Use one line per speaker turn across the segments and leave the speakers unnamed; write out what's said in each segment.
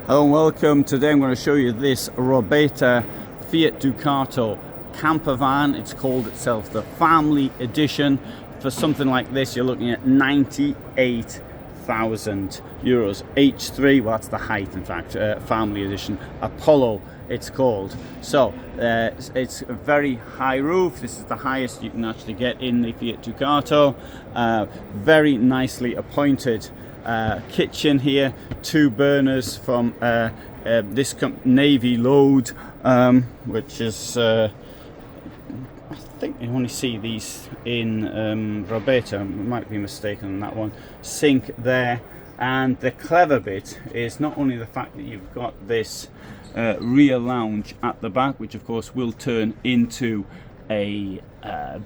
Hello and welcome. Today I'm going to show you this Robeta Fiat Ducato Campervan. It's called itself the Family Edition. For something like this you're looking at €98,000. H3, well that's the height in fact, Family Edition. Apollo it's called. So it's a very high roof. This is the highest you can actually get in the Fiat Ducato. Very nicely appointed kitchen here, 2 burners from this Navy load, which is I think you only see these in Robeta, might be mistaken on that one. Sink there, and the clever bit is not only the fact that you've got this rear lounge at the back, which of course will turn into a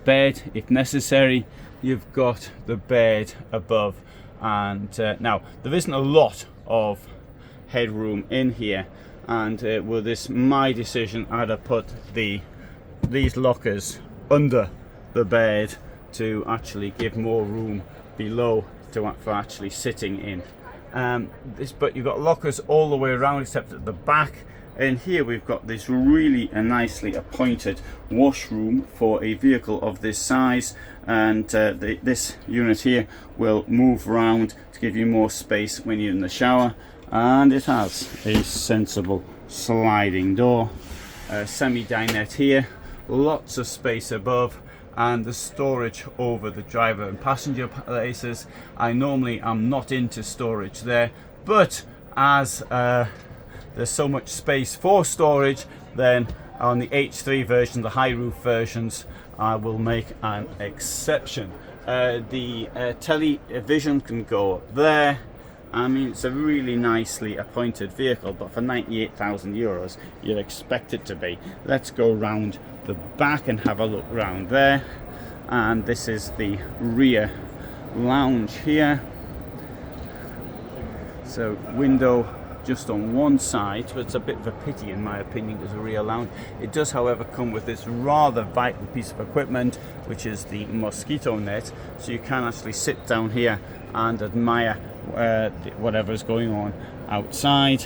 bed if necessary. You've got the bed above. And now there isn't a lot of headroom in here, and with this my decision, I'd have put these lockers under the bed to actually give more room below for actually sitting in. But you've got lockers all the way around except at the back. And here we've got this really nicely appointed washroom for a vehicle of this size, and this unit here will move around to give you more space when you're in the shower. And it has a sensible sliding door, semi-dinette here, lots of space above, and the storage over the driver and passenger places. I normally am not into storage there, but as there's so much space for storage, then on the H3 version, the high roof versions, I will make an exception. The television can go up there. I mean, it's a really nicely appointed vehicle, but for €98,000 you'd expect it to be. Let's go round the back and have a look round there. And this is the rear lounge here. So window just on one side, but it's a bit of a pity in my opinion as a rear lounge. It does however come with this rather vital piece of equipment, which is the mosquito net, so you can actually sit down here and admire whatever is going on outside.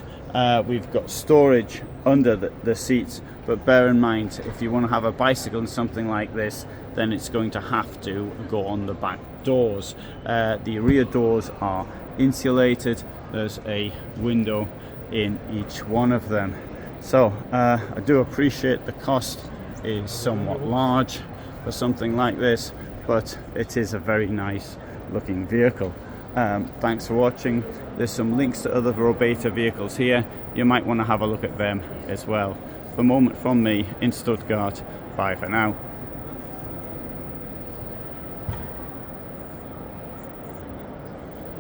We've got storage under the seats, but bear in mind if you want to have a bicycle and something like this, then it's going to have to go on the back doors. The rear doors are insulated. There's a window in each one of them. So I do appreciate the cost is somewhat large for something like this, but it is a very nice looking vehicle. Thanks for watching. There's some links to other Robeta vehicles here. You might want to have a look at them as well. For the moment from me in Stuttgart, bye for now.